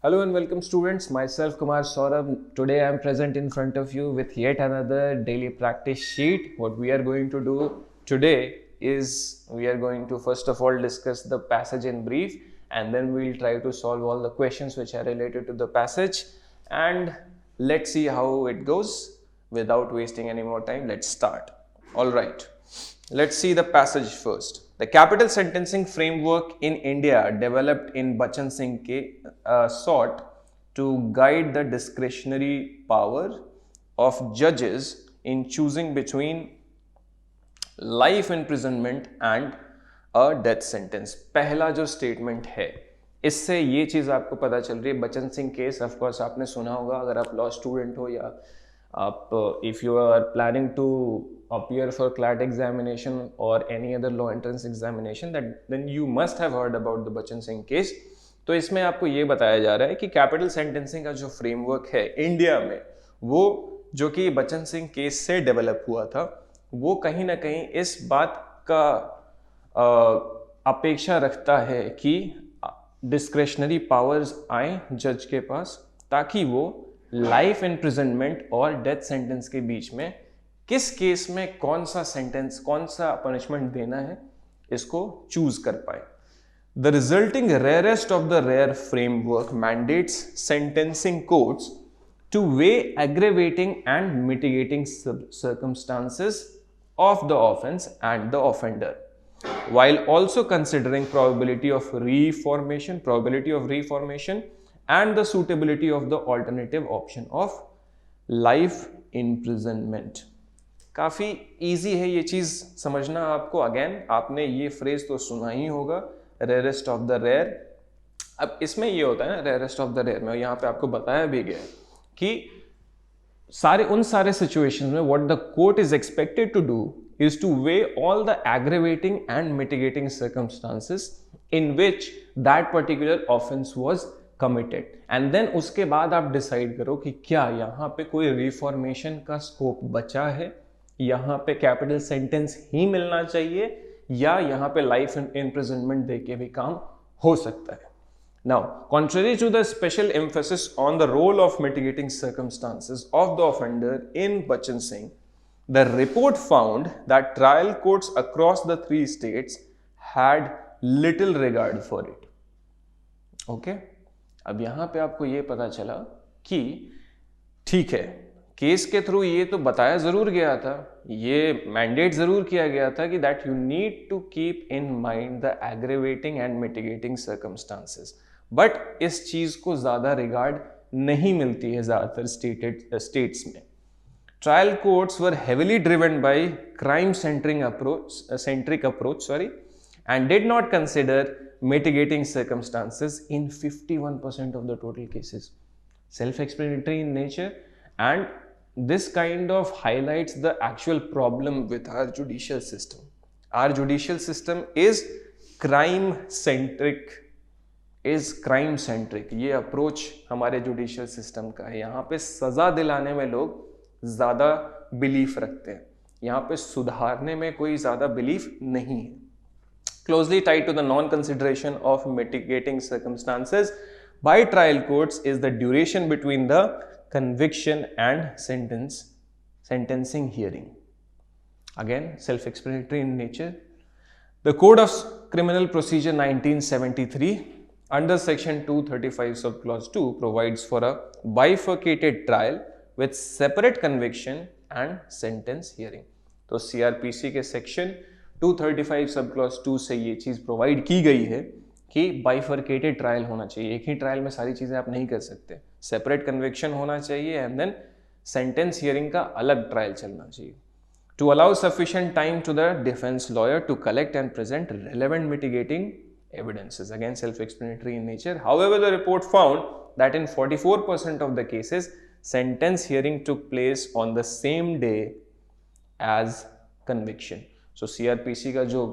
Hello and welcome students, myself Kumar Saurabh. Today I am present in front of you with yet another daily practice sheet. What we are going to do today is we are going to first of all discuss the passage in brief, and then we will try to solve all the questions which are related to the passage, and let's see how it goes. Without wasting any more time, let's start. Alright, let's see the passage first. The capital sentencing framework in India developed in Bachan Singh sought to guide the discretionary power of judges in choosing between life imprisonment and a death sentence. पहला जो statement है इससे ये चीज़ आपको पता चल रही है. बचन सिंह केस ऑफ कोर्स आपने सुना होगा अगर आप लॉ स्टूडेंट हो या आप if you are planning to appear for CLAT examination or any other law entrance examination, that then you must have heard about the बचन सिंह केस. तो इसमें आपको ये बताया जा रहा है कि कैपिटल सेंटेंसिंग का जो फ्रेमवर्क है इंडिया में वो जो कि बचन सिंह केस से डेवलप हुआ था वो कहीं ना कहीं इस बात का अपेक्षा रखता है कि डिस्क्रेशनरी पावर्स आए जज के पास ताकि वो लाइफ इम्प्रिजनमेंट और डेथ सेंटेंस के बीच में किस केस में कौन सा सेंटेंस कौन सा पनिशमेंट देना है इसको चूज कर पाए. The resulting rarest of the rare framework mandates sentencing courts to weigh aggravating and mitigating circumstances of the offense and the offender, while also considering probability of reformation and the suitability of the alternative option of life imprisonment. काफ़ी easy है ये चीज़ समझना आपको. Again आपने ये phrase तो सुना ही होगा, रेयरेस्ट ऑफ द रेयर. अब इसमें ये होता है ना, रेयरेस्ट ऑफ द रेयर में यहाँ पे आपको बताया भी गया है कि उन सारे सिचुएशंस में what the court is expected to do is to weigh all the aggravating and mitigating circumstances in which that particular offense was committed, and then उसके बाद आप डिसाइड करो कि क्या यहाँ पे कोई रिफॉर्मेशन का स्कोप बचा है, यहाँ पे कैपिटल सेंटेंस ही मिलना चाहिए या यहाँ पे लाइफ इम्प्रिजनमेंट दे के भी काम हो सकता है. Now, contrary to the special emphasis on the role of mitigating circumstances of the offender in Bachan Singh, the report found that trial courts across the three states had little regard for it. Okay? अब यहाँ पे आपको ये पता चला कि ठीक है, केस के थ्रू ये तो बताया जरूर गया था, ये मैंडेट जरूर किया गया था कि that you need to keep in mind the aggravating and mitigating circumstances, but इस चीज को ज्यादा रिगार्ड नहीं मिलती है ज्यादातर स्टेट्स में. Trial courts were heavily driven by crime centric approach and did not consider mitigating circumstances in 51% of the total cases. Self-explanatory in nature, and this kind of highlights the actual problem with our judicial system. Our judicial system is crime centric. ये approach हमारे judicial system का है. यहाँ पे सजा दिलाने में लोग ज्यादा बिलीफ रखते हैं, यहाँ पे सुधारने में कोई ज्यादा बिलीफ नहीं है. Closely tied to the non-consideration of mitigating circumstances by trial courts is the duration between the conviction and sentencing hearing. Again, self-explanatory in nature. The Code of Criminal Procedure 1973 under section 235 subclause 2 provides for a bifurcated trial with separate conviction and sentence hearing. तो CRPC के section 235 sub clause 2 से ये चीज provide की गई है कि bifurcated trial होना चाहिए. एक ही ट्रायल में सारी चीजें आप नहीं कर सकते, सेपरेट कन्विक्शन होना चाहिए एंड देन सेंटेंस हियरिंग का अलग ट्रायल चलना चाहिए. To allow sufficient time to the defence lawyer to collect and present relevant mitigating evidences. Again self explanatory in nature. However the report found that in 44% of the cases sentence hearing took place on the same day as conviction. So CrPC का जो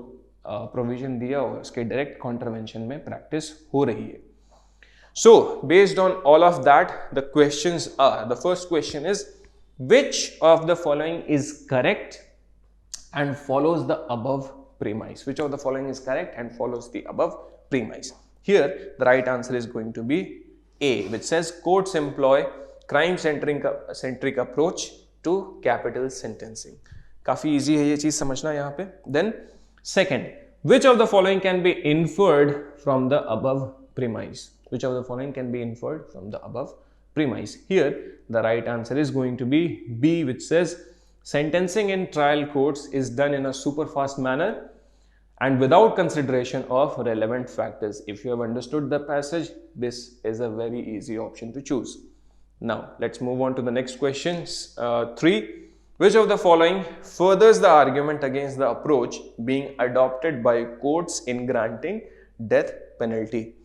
provision दिया हुआ है उसके direct contravention में practice हो रही है. So based on all of that the questions are, the first question is which of the following is correct and follows the above premise? Which of the following is correct and follows the above premise? Here the right answer is going to be A, which says courts employ crime-centric approach to capital sentencing. काफी easy है ये चीज समझना यहाँ पे. Then second, which of the following can be inferred from the above premise? Which of the following can be inferred from the above premise? Here, the right answer is going to be B, which says sentencing in trial courts is done in a super fast manner and without consideration of relevant factors. If you have understood the passage, this is a very easy option to choose. Now, let's move on to the next question. 3. Which of the following furthers the argument against the approach being adopted by courts in granting death penalty?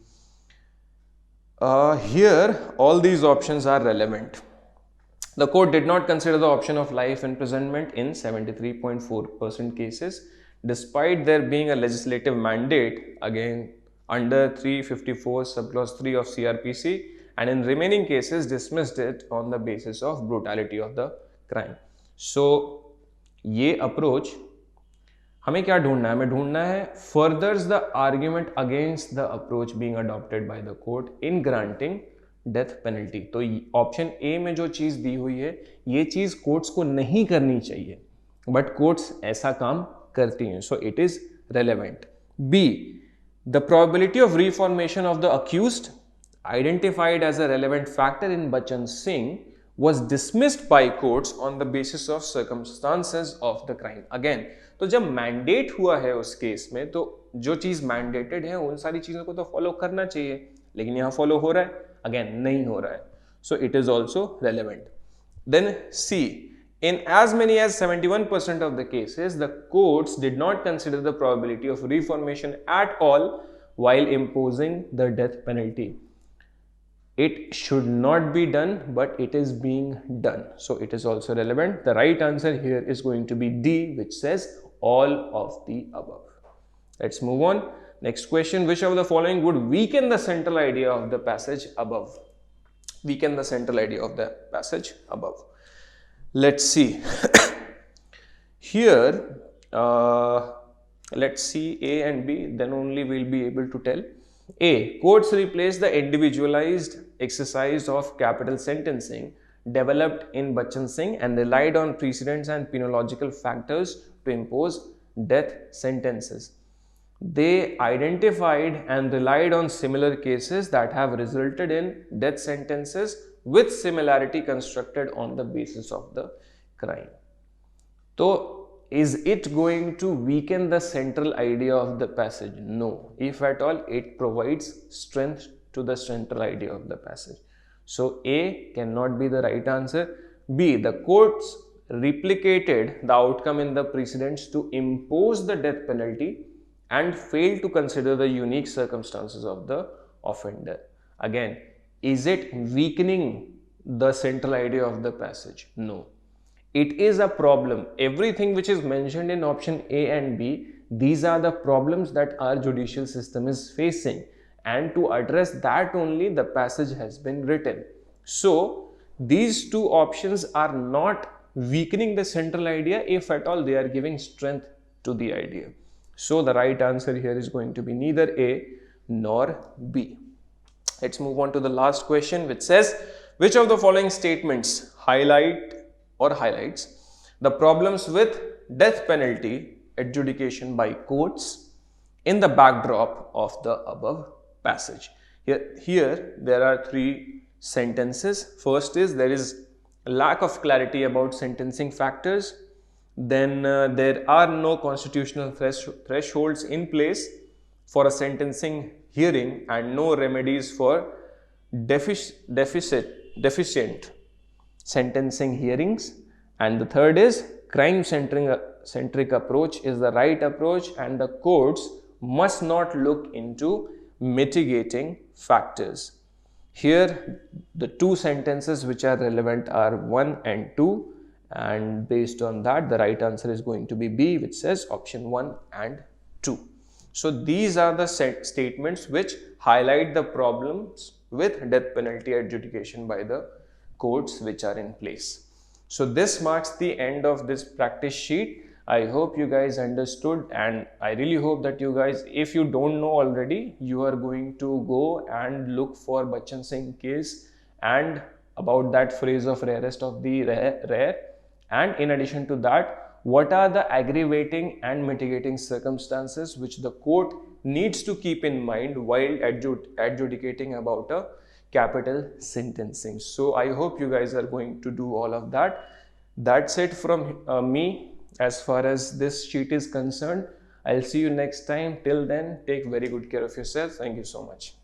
Here, all these options are relevant. The court did not consider the option of life imprisonment in 73.4% cases, despite there being a legislative mandate, again under 354 subclause 3 of CRPC, and in remaining cases dismissed it on the basis of brutality of the crime. So, ये approach हमें क्या ढूंढना है? हमें ढूंढना है furthers the argument against the approach being adopted by the court in granting death penalty. तो option A में जो चीज दी हुई है, ये चीज कोर्ट्स को नहीं करनी चाहिए, बट कोर्ट्स ऐसा काम करती हैं, so it is relevant. B, the probability of reformation of the accused identified as a relevant factor in Bachchan Singh was dismissed by courts on the basis of circumstances of the crime. Again, तो जब mandate हुआ है उस case में, तो जो चीज mandated है उन सारी चीजों को तो फॉलो करना चाहिए, लेकिन यहाँ फॉलो हो रहा है? अगेन नहीं हो रहा है, so it is also relevant. Then C, in as many as 71% of the cases, the courts did not consider the probability of reformation at all while imposing the death penalty. It should not be done, but it is being done. So it is also relevant. The right answer here is going to be D, which says all of the above. Let's move on. Next question. Which of the following would weaken the central idea of the passage above? Weaken the central idea of the passage above. Let's see. Here, let's see A and B, then only we'll be able to tell. A, courts replaced the individualized exercise of capital sentencing developed in Bachchan Singh and relied on precedents and penological factors to impose death sentences. They identified and relied on similar cases that have resulted in death sentences with similarity constructed on the basis of the crime. So, is it going to weaken the central idea of the passage? No. If at all, it provides strength to the central idea of the passage. So, A cannot be the right answer. B, the courts replicated the outcome in the precedents to impose the death penalty and failed to consider the unique circumstances of the offender. Again, is it weakening the central idea of the passage? No. It is a problem. Everything which is mentioned in option A and B, these are the problems that our judicial system is facing, and to address that only the passage has been written. So, these two options are not weakening the central idea. If at all, they are giving strength to the idea. So, the right answer here is going to be neither A nor B. Let's move on to the last question, which says, which of the following statements highlights the problems with death penalty adjudication by courts in the backdrop of the above passage? Here there are three sentences. First is there is lack of clarity about sentencing factors. Then there are no constitutional thresholds in place for a sentencing hearing and no remedies for deficient sentencing hearings. And the third is crime-centric approach is the right approach, and the courts must not look into mitigating factors. Here the two sentences which are relevant are 1 and 2, and based on that the right answer is going to be B, which says option 1 and 2. So these are the statements which highlight the problems with death penalty adjudication by the courts which are in place. So this marks the end of this practice sheet. I hope you guys understood, and I really hope that you guys, if you don't know already, you are going to go and look for Bachchan Singh case and about that phrase of rarest of the rare. And in addition to that, what are the aggravating and mitigating circumstances which the court needs to keep in mind while adjudicating about a capital sentencing. So I hope you guys are going to do all of that. That's it from me as far as this sheet is concerned. I'll see you next time. Till then, take very good care of yourself. Thank you so much.